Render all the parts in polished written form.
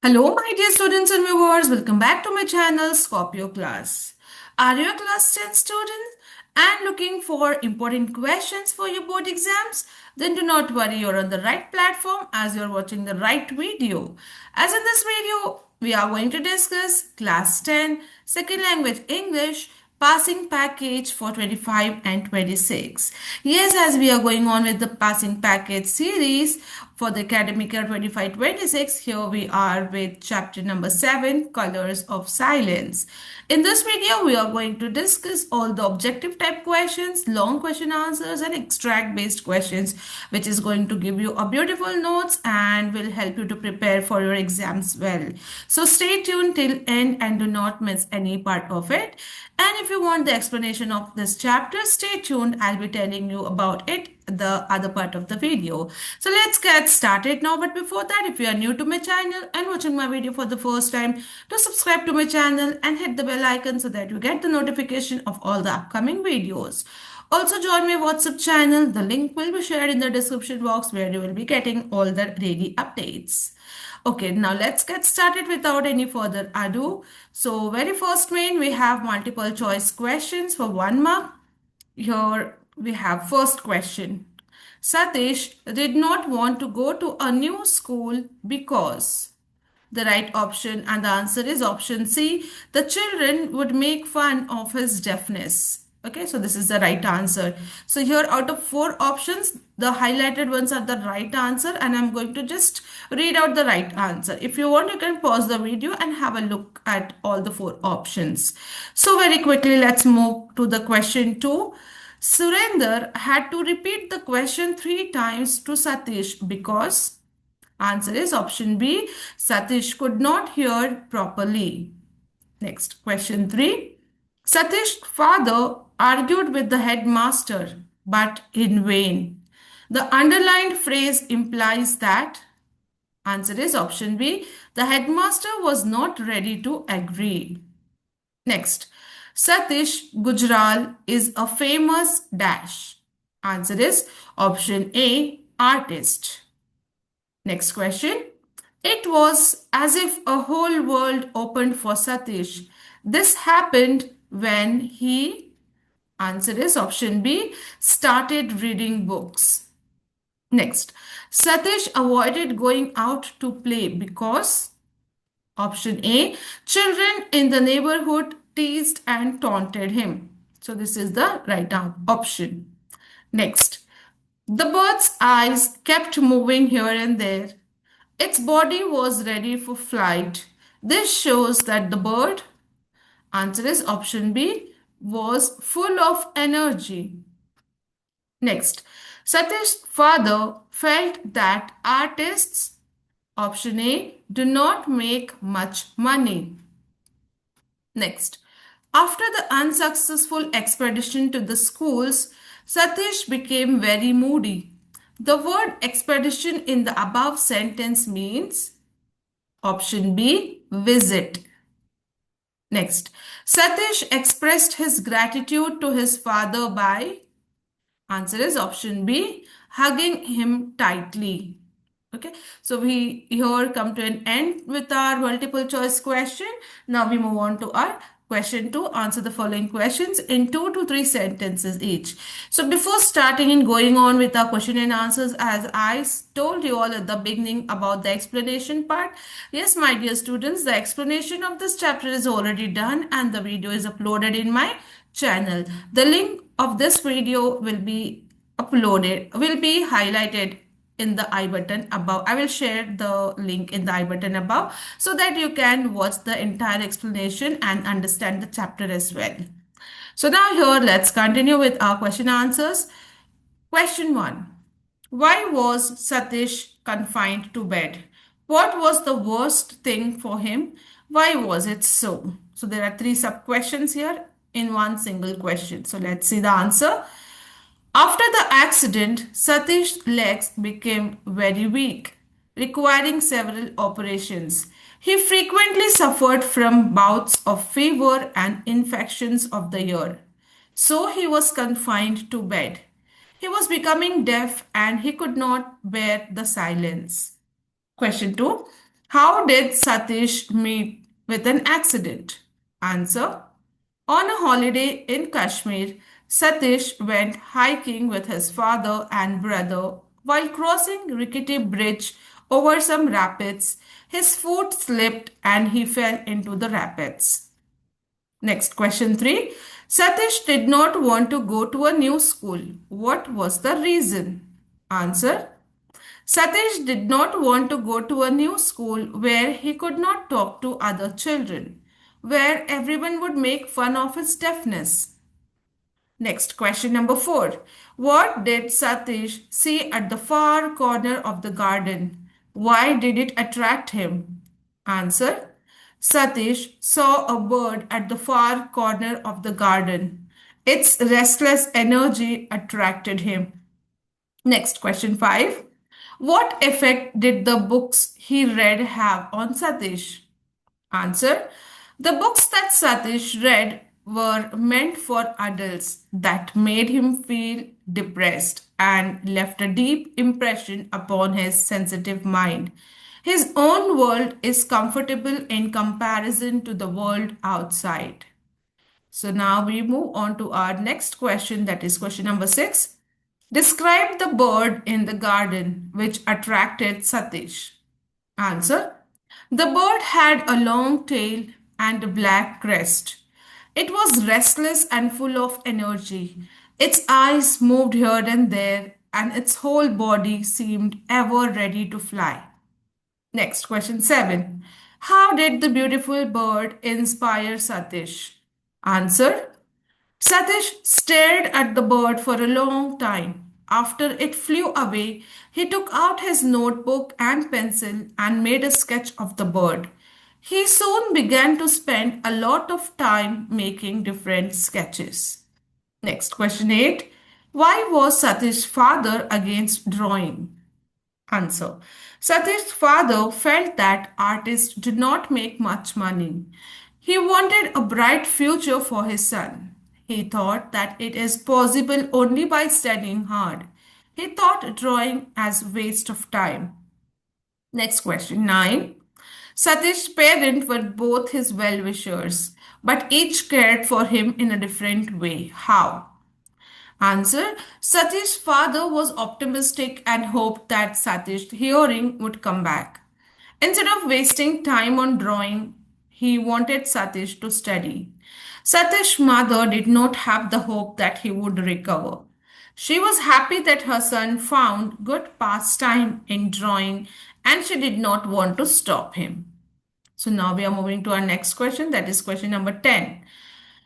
Hello, my dear students and viewers. Welcome back to my channel, Scorpio class. Are you a class 10 student and looking for important questions for your board exams? Then do not worry, you're on the right platform as you're watching the right video. As in this video, we are going to discuss class 10, second language English, passing package for 25 and 26. Yes, as we are going on with the passing package series for the academic year 25-26, here we are with chapter number 7, colors of silence. In this video, we are going to discuss all the objective type questions, long question answers and extract based questions, which is going to give you a beautiful notes and will help you to prepare for your exams well. So stay tuned till end and do not miss any part of it. And if you want the explanation of this chapter, stay tuned. I'll be telling you about it, the other part of the video. So let's get started now. But before that, if you are new to my channel and watching my video for the first time, to subscribe to my channel and hit the bell icon so that you get the notification of all the upcoming videos. Also join my WhatsApp channel. The link will be shared in the description box where you will be getting all the daily updates. Okay, now let's get started without any further ado. So very first main, we have multiple choice questions for 1 mark. Here we have first question. Satish did not want to go to a new school because the right option and the answer is option C. The children would make fun of his deafness. Okay, so this is the right answer. So here out of 4 options, the highlighted ones are the right answer and I'm going to just read out the right answer. If you want, you can pause the video and have a look at all the 4 options. So very quickly, let's move to the question 2. Surender had to repeat the question 3 times to Satish because answer is option B. Satish could not hear properly. Next, question 3. Satish's father argued with the headmaster, but in vain. The underlined phrase implies that answer is option B. The headmaster was not ready to agree. Next, Satish Gujral is a famous dash. Answer is option A, artist. Next question. It was as if a whole world opened for Satish. This happened when he, answer is option B, started reading books. Next, Satish avoided going out to play because, option A, children in the neighborhood teased and taunted him. So this is the right option. Next, the bird's eyes kept moving here and there. Its body was ready for flight. This shows that the bird, answer is option B, was full of energy. Next, Satish's father felt that artists, option A, do not make much money. Next, after the unsuccessful expedition to the schools, Satish became very moody. The word expedition in the above sentence means option B, visit. Next, Satish expressed his gratitude to his father by, answer is option B, hugging him tightly. Okay, so we here come to an end with our multiple choice question. Now we move on to our question 2. Answer the following questions in 2 to 3 sentences each. So before starting and going on with our question and answers, as I told you all at the beginning about the explanation part, yes, my dear students, the explanation of this chapter is already done and the video is uploaded in my channel. The link of this video will be highlighted in the I button above. I will share the link in the I button above so that you can watch the entire explanation and understand the chapter as well. So now here let's continue with our question answers. Question 1. Why was Satish confined to bed? What was the worst thing for him? Why was it so? So there are 3 sub questions here in one single question. So let's see the answer. After the accident, Satish's legs became very weak, requiring several operations. He frequently suffered from bouts of fever and infections of the ear. So he was confined to bed. He was becoming deaf and he could not bear the silence. Question 2. How did Satish meet with an accident? Answer. On a holiday in Kashmir, Satish went hiking with his father and brother. While crossing rickety bridge over some rapids, his foot slipped and he fell into the rapids. Next question 3. Satish did not want to go to a new school. What was the reason? Answer. Satish did not want to go to a new school where he could not talk to other children, where everyone would make fun of his deafness. Next question number 4. What did Satish see at the far corner of the garden? Why did it attract him? Answer. Satish saw a bird at the far corner of the garden. Its restless energy attracted him. Next question 5. What effect did the books he read have on Satish? Answer. The books that Satish read were meant for adults that made him feel depressed and left a deep impression upon his sensitive mind. His own world is comfortable in comparison to the world outside. So now we move on to our next question, that is question number 6. Describe the bird in the garden which attracted Satish. Answer. The bird had a long tail and a black crest. It was restless and full of energy. Its eyes moved here and there, and its whole body seemed ever ready to fly. Next, question 7. How did the beautiful bird inspire Satish? Answer. Satish stared at the bird for a long time. After it flew away, he took out his notebook and pencil and made a sketch of the bird. He soon began to spend a lot of time making different sketches. Next, question 8. Why was Satish's father against drawing? Answer. Satish's father felt that artists did not make much money. He wanted a bright future for his son. He thought that it is possible only by studying hard. He thought drawing as waste of time. Next question 9. Satish's parents were both his well-wishers, but each cared for him in a different way. How? Answer. Satish's father was optimistic and hoped that Satish's hearing would come back. Instead of wasting time on drawing, he wanted Satish to study. Satish's mother did not have the hope that he would recover. She was happy that her son found good pastime in drawing and she did not want to stop him. So now we are moving to our next question, that is question number 10.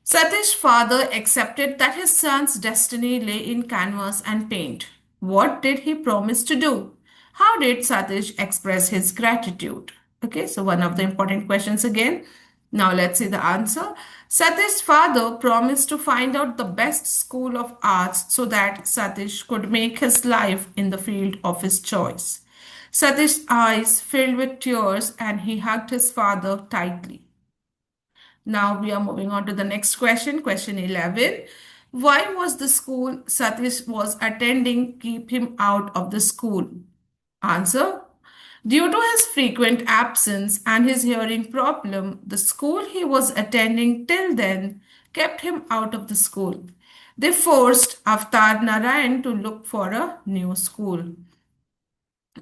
Satish's father accepted that his son's destiny lay in canvas and paint. What did he promise to do? How did Satish express his gratitude? Okay, so one of the important questions again. Now let's see the answer. Satish's father promised to find out the best school of arts so that Satish could make his life in the field of his choice. Satish's eyes filled with tears and he hugged his father tightly. Now we are moving on to the next question, question 11. Why was the school Satish was attending keep him out of the school? Answer. Due to his frequent absence and his hearing problem, the school he was attending till then kept him out of the school. They forced Avtar Narayan to look for a new school.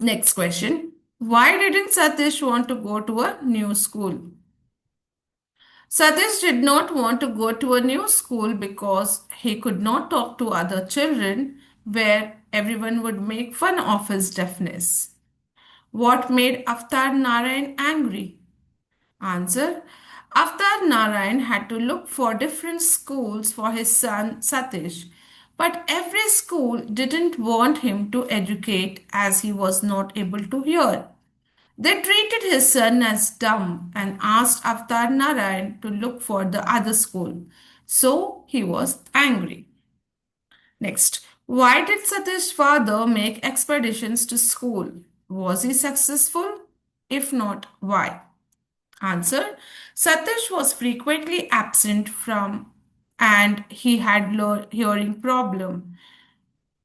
Next question. Why didn't Satish want to go to a new school? Satish did not want to go to a new school because he could not talk to other children where everyone would make fun of his deafness. What made Avtar Narayan angry? Answer. Avtar Narayan had to look for different schools for his son Satish, but every school didn't want him to educate as he was not able to hear. They treated his son as dumb and asked Avtar Narayan to look for the other school. So he was angry. Next, why did Satish's father make expeditions to school? Was he successful? If not, why? Answer. Satish was frequently absent from and he had hearing problem.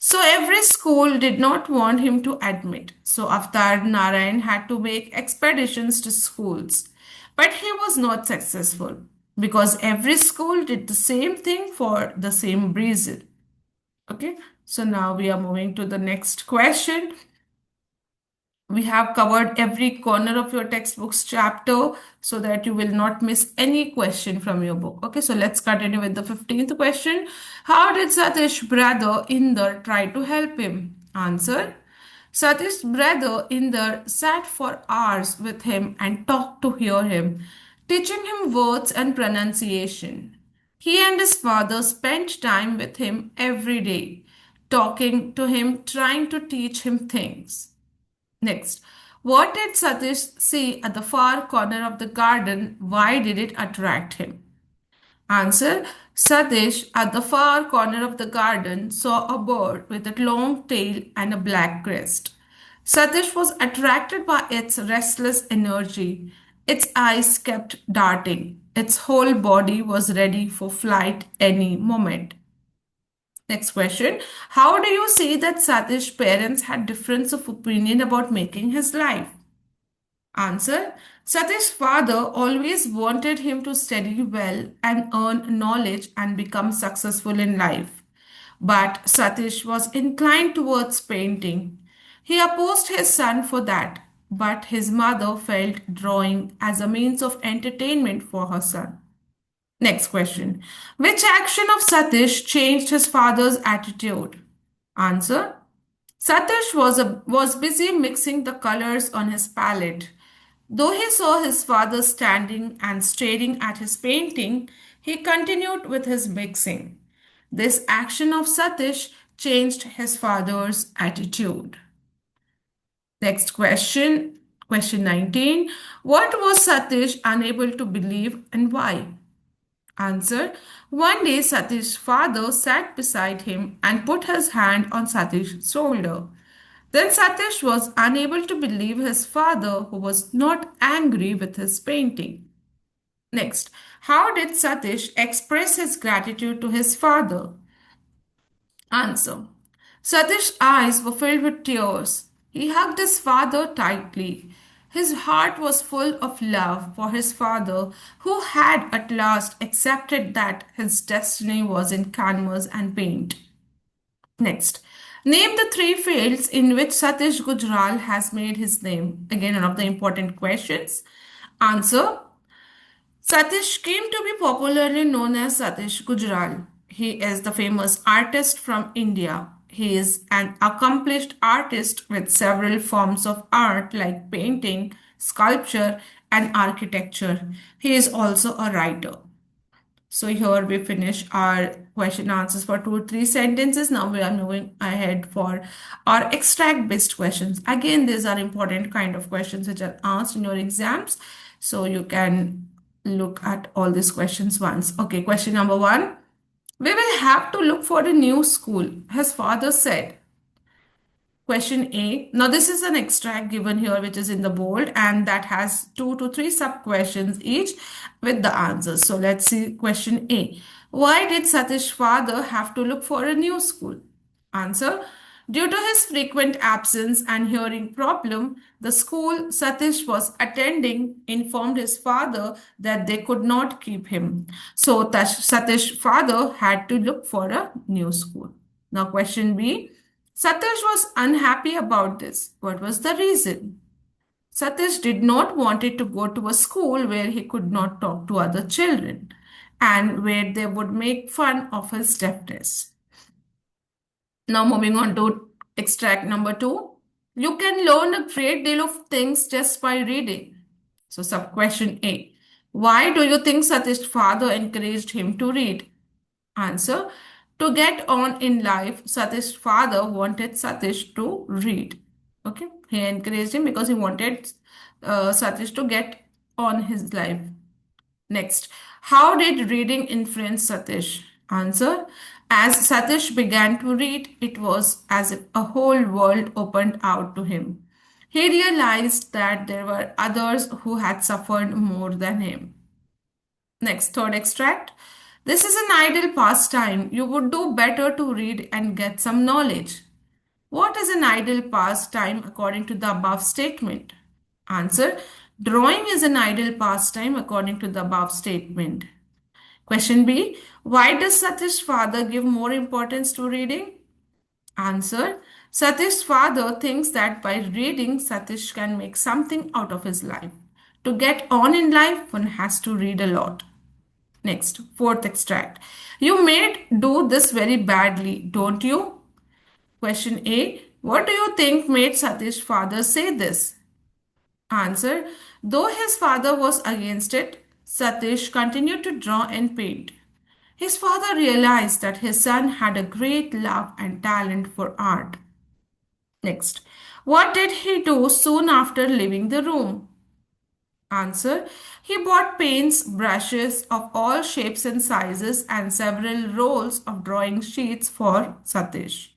So every school did not want him to admit. So Avtar Narayan had to make expeditions to schools. But he was not successful because every school did the same thing for the same reason. Okay, so now we are moving to the next question. We have covered every corner of your textbook's chapter so that you will not miss any question from your book. Okay, so let's continue with the 15th question. How did Satish brother Inder try to help him? Answer. Satish's brother Inder sat for hours with him and talked to hear him, teaching him words and pronunciation. He and his father spent time with him every day, talking to him, trying to teach him things. Next, what did Satish see at the far corner of the garden? Why did it attract him? Answer. Satish at the far corner of the garden saw a bird with a long tail and a black crest. Satish was attracted by its restless energy. Its eyes kept darting. Its whole body was ready for flight any moment. Next question. How do you see that Satish's parents had difference of opinion about making his life? Answer. Satish's father always wanted him to study well and earn knowledge and become successful in life. But Satish was inclined towards painting. He opposed his son for that, but his mother felt drawing as a means of entertainment for her son. Next question. Which action of Satish changed his father's attitude? Answer. Satish was busy mixing the colors on his palette. Though he saw his father standing and staring at his painting, he continued with his mixing. This action of Satish changed his father's attitude. Next question, question 19. What was Satish unable to believe and why? Answer. One day Satish's father sat beside him and put his hand on Satish's shoulder. Then Satish was unable to believe his father, who was not angry with his painting. Next, how did Satish express his gratitude to his father? Answer. Satish's eyes were filled with tears. He hugged his father tightly. His heart was full of love for his father, who had at last accepted that his destiny was in canvas and paint. Next, name the three fields in which Satish Gujral has made his name. Again, one of the important questions. Answer. Satish came to be popularly known as Satish Gujral. He is the famous artist from India. He is an accomplished artist with several forms of art like painting, sculpture, and architecture. He is also a writer. So here we finish our question answers for 2 3 sentences. Now we are moving ahead for our extract based questions. Again, these are important kind of questions which are asked in your exams. So you can look at all these questions once. Okay, question number 1. We will have to look for a new school, his father said. Question A. Now, this is an extract given here, which is in the bold, and that has 2 to 3 sub questions each with the answers. So, let's see question A. Why did Satish's father have to look for a new school? Answer. Due to his frequent absence and hearing problem, the school Satish was attending informed his father that they could not keep him. So, Satish's father had to look for a new school. Now, question B. Satish was unhappy about this. What was the reason? Satish did not want it to go to a school where he could not talk to other children and where they would make fun of his deafness. Now, moving on to extract number 2. You can learn a great deal of things just by reading. So, sub question A. Why do you think Satish's father encouraged him to read? Answer. To get on in life, Satish's father wanted Satish to read. Okay. He encouraged him because he wanted Satish to get on his life. Next. How did reading influence Satish? Answer. As Satish began to read, it was as if a whole world opened out to him. He realized that there were others who had suffered more than him. Next, third extract. This is an idle pastime. You would do better to read and get some knowledge. What is an idle pastime according to the above statement? Answer. Drawing is an idle pastime according to the above statement. Question B. Why does Satish's father give more importance to reading? Answer. Satish's father thinks that by reading, Satish can make something out of his life. To get on in life, one has to read a lot. Next, fourth extract. You may do this very badly, don't you? Question A. What do you think made Satish's father say this? Answer. Though his father was against it, Satish continued to draw and paint. His father realized that his son had a great love and talent for art. Next, what did he do soon after leaving the room? Answer. He bought paints, brushes of all shapes and sizes, and several rolls of drawing sheets for Satish.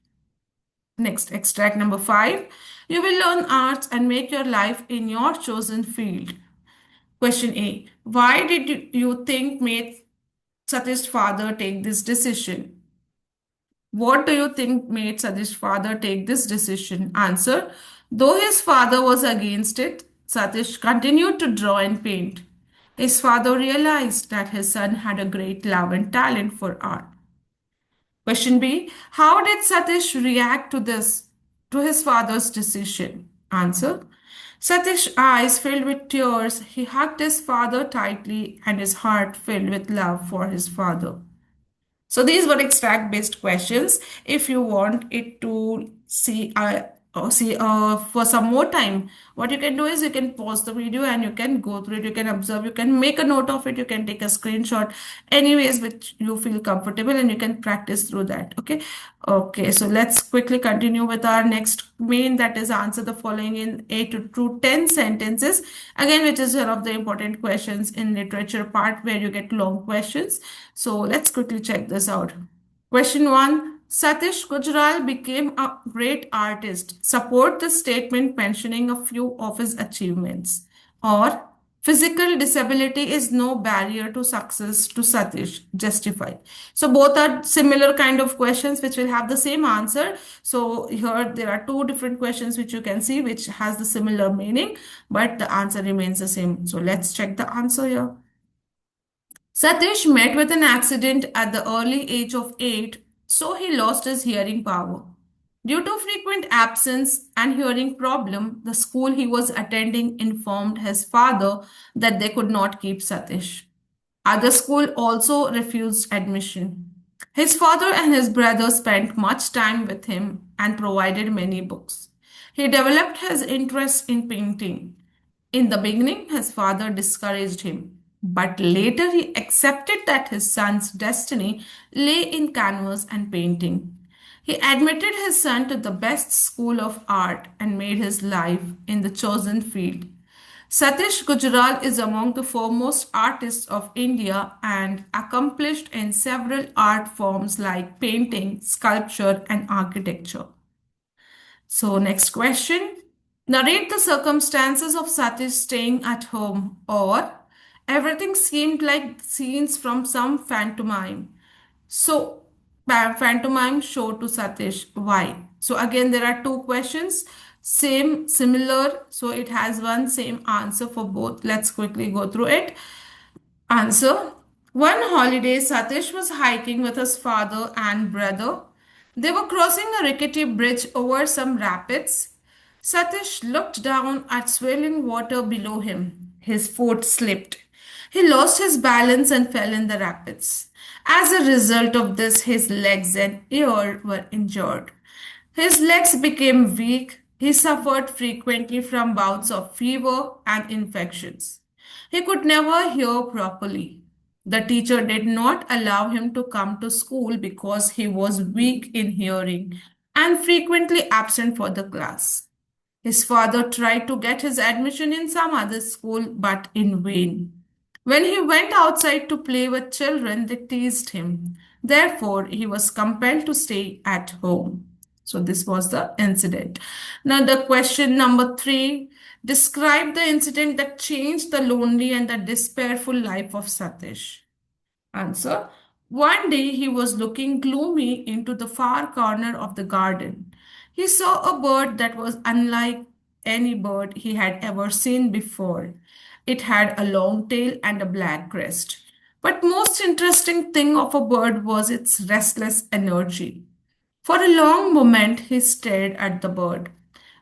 Next, extract number 5. You will learn arts and make your life in your chosen field. Question A. Why did you think made Satish's father take this decision? What do you think made Satish's father take this decision? Answer. Though his father was against it, Satish continued to draw and paint. His father realized that his son had a great love and talent for art. Question B. How did Satish react to his father's decision? Answer. Satish's eyes filled with tears. He hugged his father tightly and his heart filled with love for his father. So these were extract based questions. If you want it to see for some more time, what you can do is you can pause the video and you can go through it. You can observe. You can make a note of it. You can take a screenshot, anyways which you feel comfortable, and you can practice through that. Okay. Okay. So let's quickly continue with our next main, that is answer the following in 8 to 10 sentences. Again, which is one of the important questions in literature part where you get long questions. So let's quickly check this out. Question 1. Satish Gujral became a great artist. Support the statement mentioning a few of his achievements. Or physical disability is no barrier to success to Satish. Justify. So both are similar kind of questions which will have the same answer. So here there are two different questions which you can see which has the similar meaning, but the answer remains the same. So let's check the answer here. Satish met with an accident at the early age of 8, so he lost his hearing power. Due to frequent absence and hearing problem, the school he was attending informed his father that they could not keep Satish. Other school also refused admission. His father and his brother spent much time with him and provided many books. He developed his interest in painting. In the beginning, his father discouraged him, but later he accepted that his son's destiny lay in canvas and painting. He admitted his son to the best school of art and made his life in the chosen field. Satish Gujral is among the foremost artists of India and accomplished in several art forms like painting, sculpture, and architecture. So, next question. Narrate the circumstances of Satish staying at home, or everything seemed like scenes from some pantomime. So, pantomime show to Satish. Why? So, again, there are two questions. Same, similar. So, it has one same answer for both. Let's quickly go through it. Answer. One holiday, Satish was hiking with his father and brother. They were crossing a rickety bridge over some rapids. Satish looked down at swirling water below him. His foot slipped. He lost his balance and fell in the rapids. As a result of this, his legs and ear were injured. His legs became weak. He suffered frequently from bouts of fever and infections. He could never hear properly. The teacher did not allow him to come to school because he was weak in hearing and frequently absent for the class. His father tried to get his admission in some other school, but in vain. When he went outside to play with children, they teased him. Therefore, he was compelled to stay at home. So, this was the incident. Now, the question number 3. Describe the incident that changed the lonely and the despairful life of Satish. Answer. One day he was looking gloomy into the far corner of the garden. He saw a bird that was unlike any bird he had ever seen before. It had a long tail and a black crest. But most interesting thing of a bird was its restless energy. For a long moment he stared at the bird.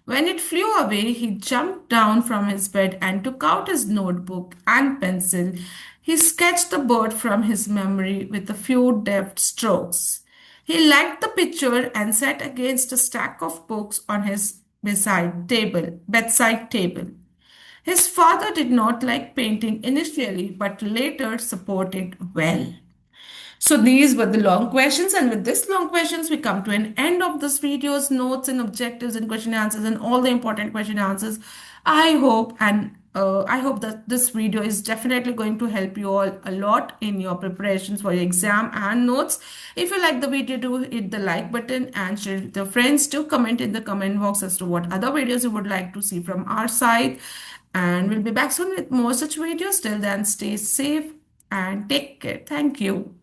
When it flew away, he jumped down from his bed and took out his notebook and pencil. He sketched the bird from his memory with a few deft strokes. He liked the picture and sat against a stack of books on his bedside table. His father did not like painting initially, but later supported well. So these were the long questions, and with this long questions, we come to an end of this video's notes and objectives and question answers and all the important question answers. I hope that this video is definitely going to help you all a lot in your preparations for your exam and notes. If you like the video, do hit the like button and share it with your friends. Do comment in the comment box as to what other videos you would like to see from our side. And we'll be back soon with more such videos. Till then, stay safe and take care. Thank you.